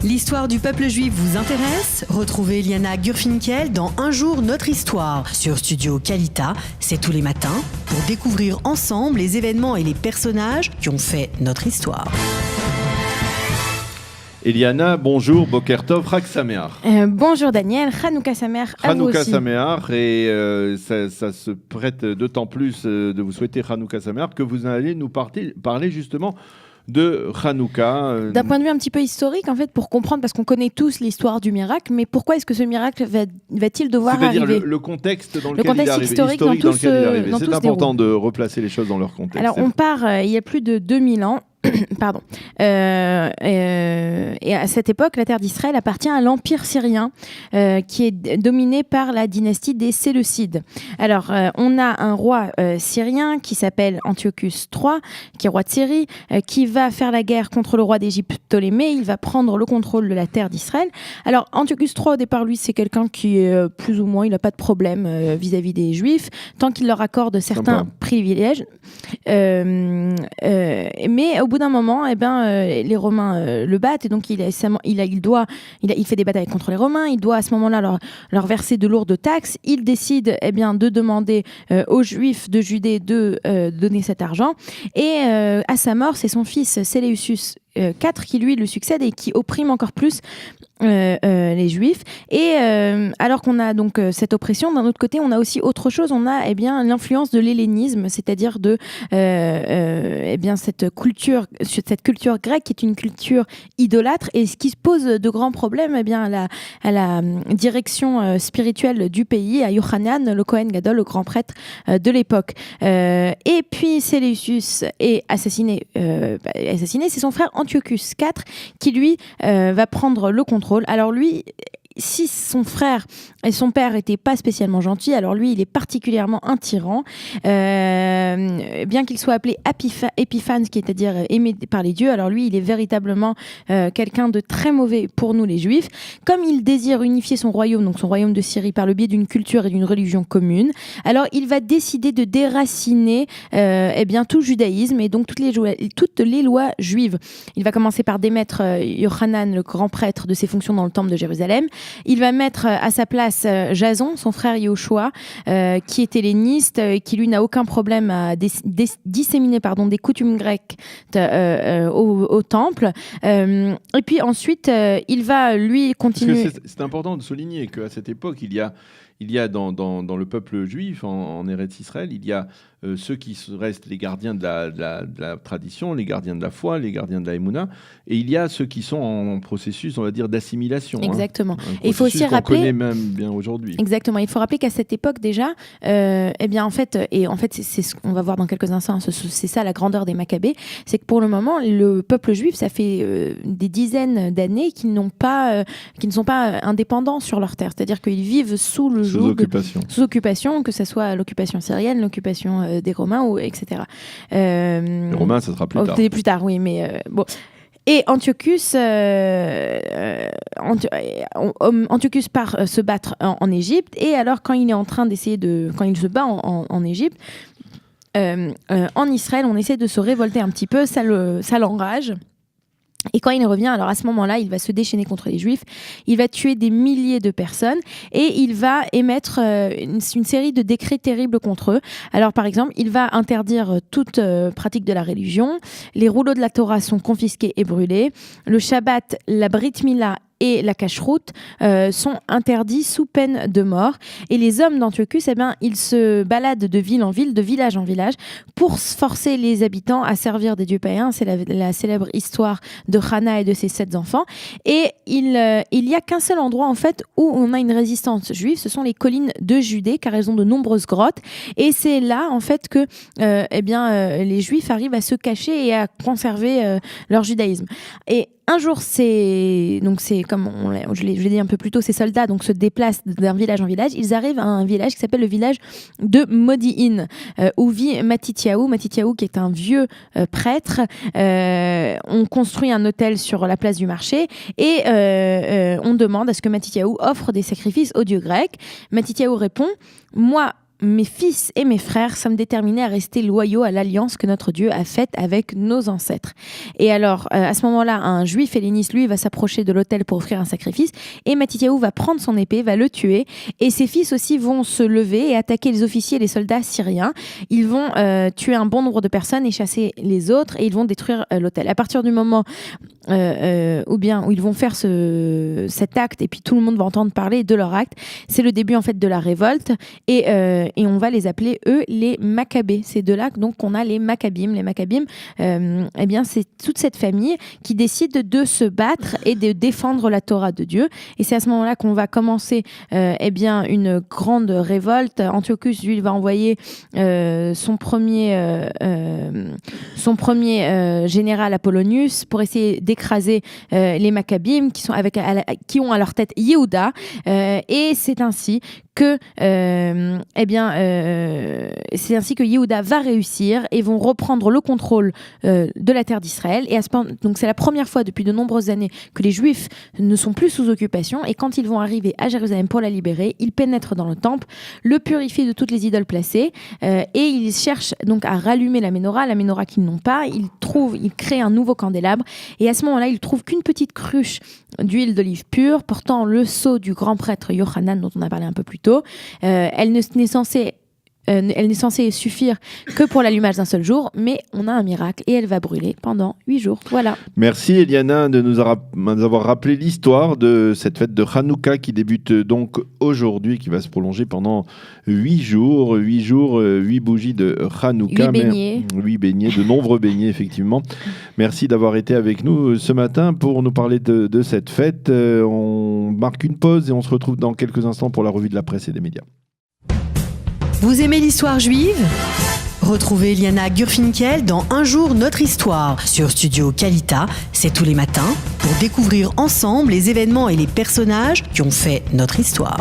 L'histoire du peuple juif vous intéresse? Retrouvez Liana Gurfinkel dans Un jour notre histoire sur Studio Kalita. C'est tous les matins pour découvrir ensemble les événements et les personnages qui ont fait notre histoire. Eliana, bonjour, Boker Tov, Chag Sameach. Bonjour Daniel, Hanouka Sameach à vous aussi. Hanouka Sameach, et ça se prête d'autant plus de vous souhaiter Hanouka Sameach que vous allez nous parler justement de Hanouka. D'un point de vue un petit peu historique, en fait, pour comprendre, parce qu'on connaît tous l'histoire du miracle, mais pourquoi est-ce que ce miracle va-t-il devoir arriver ? C'est-à-dire le contexte dans lequel il est arrivé, historique dans lequel il est arrivé. C'est important de replacer les choses dans leur contexte. Alors, on part il y a plus de 2000 ans. Pardon. Et à cette époque, la terre d'Israël appartient à l'Empire syrien, qui est dominé par la dynastie des Séleucides. Alors, on a un roi syrien qui s'appelle Antiochus III, qui est roi de Syrie, qui va faire la guerre contre le roi d'Égypte Ptolémée. Il va prendre le contrôle de la terre d'Israël. Alors, Antiochus III, au départ, lui, c'est quelqu'un qui est plus ou moins, il n'a pas de problème vis-à-vis des Juifs, tant qu'il leur accorde certains privilèges. Mais au bout d'un moment, les Romains le battent, et donc il fait des batailles contre les Romains. Il doit à ce moment-là leur verser de lourdes taxes. Il décide de demander aux Juifs de Judée de donner cet argent. Et à sa mort, c'est son fils Séleucus IV qui lui le succède et qui opprime encore plus les Juifs. Et alors qu'on a donc cette oppression, d'un autre côté, on a aussi autre chose. On a l'influence de l'hellénisme, c'est-à-dire de cette culture grecque qui est une culture idolâtre, et ce qui pose de grands problèmes à la direction spirituelle du pays, à Yochanan, le Kohen Gadol, le grand prêtre de l'époque. Et puis Séleucus est assassiné. C'est son frère Antiochus IV qui lui va prendre le contrôle. Alors lui, si son frère et son père n'étaient pas spécialement gentils, alors lui, il est particulièrement un tyran. Bien qu'il soit appelé Épiphanes, c'est-à-dire aimé par les dieux, alors lui, il est véritablement quelqu'un de très mauvais pour nous, les Juifs. Comme il désire unifier son royaume, donc son royaume de Syrie, par le biais d'une culture et d'une religion commune, alors il va décider de déraciner tout le judaïsme et donc toutes les lois juives. Il va commencer par démettre Yochanan, le grand prêtre, de ses fonctions dans le temple de Jérusalem. Il va mettre à sa place Jason, son frère Yehoshua, qui est helléniste, qui lui n'a aucun problème à disséminer des coutumes grecques au temple. Et puis ensuite, il va lui continuer. Parce que c'est important de souligner qu'à cette époque, il y a dans le peuple juif, en Eretz Israël, il y a ceux qui restent les gardiens de la tradition, les gardiens de la foi, les gardiens de la Emouna, et il y a ceux qui sont en processus, on va dire, d'assimilation. Exactement. Et il faut aussi rappeler, qu'on connaît même bien aujourd'hui. Exactement. Il faut rappeler qu'à cette époque déjà, en fait, c'est ce qu'on va voir dans quelques instants. C'est ça la grandeur des Maccabées, c'est que pour le moment, le peuple juif, ça fait des dizaines d'années qu'ils ne sont pas indépendants sur leur terre. C'est-à-dire qu'ils vivent sous occupation, que ce soit l'occupation syrienne, l'occupation des Romains, etc. Les Romains, ça sera plus tard. Plus tard, oui, mais bon. Et Antiochus part se battre en Égypte, et alors quand il est en train quand il se bat en Égypte, en Israël, on essaie de se révolter un petit peu, ça l'enrage. Et quand il revient, alors à ce moment-là, il va se déchaîner contre les Juifs, il va tuer des milliers de personnes, et il va émettre une série de décrets terribles contre eux. Alors par exemple, il va interdire toute pratique de la religion, les rouleaux de la Torah sont confisqués et brûlés, le Shabbat, la Brit Mila et la cacheroute sont interdits sous peine de mort. Et les hommes d'Antiochus, ils se baladent de ville en ville, de village en village, pour forcer les habitants à servir des dieux païens. C'est la célèbre histoire de Hannah et de ses 7 enfants. Et il y a qu'un seul endroit en fait où on a une résistance juive, ce sont les collines de Judée, car elles ont de nombreuses grottes. Et c'est là en fait que les Juifs arrivent à se cacher et à conserver leur judaïsme. Et un jour, c'est comme je l'ai dit un peu plus tôt, ces soldats se déplacent d'un village en village. Ils arrivent à un village qui s'appelle le village de Modi'in, où vit Matityahu. Matityahu, qui est un vieux prêtre. On construit un autel sur la place du marché, et on demande à ce que Matityahu offre des sacrifices aux dieux grecs. Matityahu répond: moi, mes fils et mes frères sommes déterminés à rester loyaux à l'alliance que notre Dieu a faite avec nos ancêtres. » Et alors, à ce moment-là, un juif helléniste, lui, va s'approcher de l'autel pour offrir un sacrifice, et Mattityahu va prendre son épée, va le tuer, et ses fils aussi vont se lever et attaquer les officiers et les soldats syriens. Ils vont tuer un bon nombre de personnes et chasser les autres, et ils vont détruire l'autel. À partir du moment où ils vont faire cet acte, et puis tout le monde va entendre parler de leur acte, c'est le début en fait de la révolte, et on va les appeler, eux, les Maccabées. C'est de là donc qu'on a les Maccabim. Les Maccabim, eh bien, c'est toute cette famille qui décide de se battre et de défendre la Torah de Dieu. Et c'est à ce moment-là qu'on va commencer eh bien, une grande révolte. Antiochus, lui, il va envoyer son premier général Apollonius pour essayer d'écraser les Maccabim qui ont à leur tête Yehuda. Et c'est ainsi que c'est ainsi que Yehuda va réussir et vont reprendre le contrôle de la terre d'Israël. Et donc c'est la première fois depuis de nombreuses années que les Juifs ne sont plus sous occupation. Et quand ils vont arriver à Jérusalem pour la libérer, ils pénètrent dans le temple, le purifient de toutes les idoles placées, et ils cherchent donc à rallumer la menorah qu'ils n'ont pas. Ils créent un nouveau candélabre, et à ce moment-là, ils trouvent qu'une petite cruche d'huile d'olive pure portant le sceau du grand prêtre Yochanan dont on a parlé un peu plus tôt. Elle n'est censée suffire que pour l'allumage d'un seul jour, mais on a un miracle et elle va brûler pendant 8 jours. Voilà. Merci Eliana de nous avoir rappelé l'histoire de cette fête de Hanouka qui débute donc aujourd'hui, qui va se prolonger pendant 8 jours. 8 bougies de Hanouka. 8 beignets. 8 beignets, de nombreux beignets effectivement. Merci d'avoir été avec nous ce matin pour nous parler de cette fête. On marque une pause et on se retrouve dans quelques instants pour la revue de la presse et des médias. Vous aimez l'histoire juive ? Retrouvez Liana Gurfinkel dans Un jour notre histoire sur Studio Kalita. C'est tous les matins pour découvrir ensemble les événements et les personnages qui ont fait notre histoire.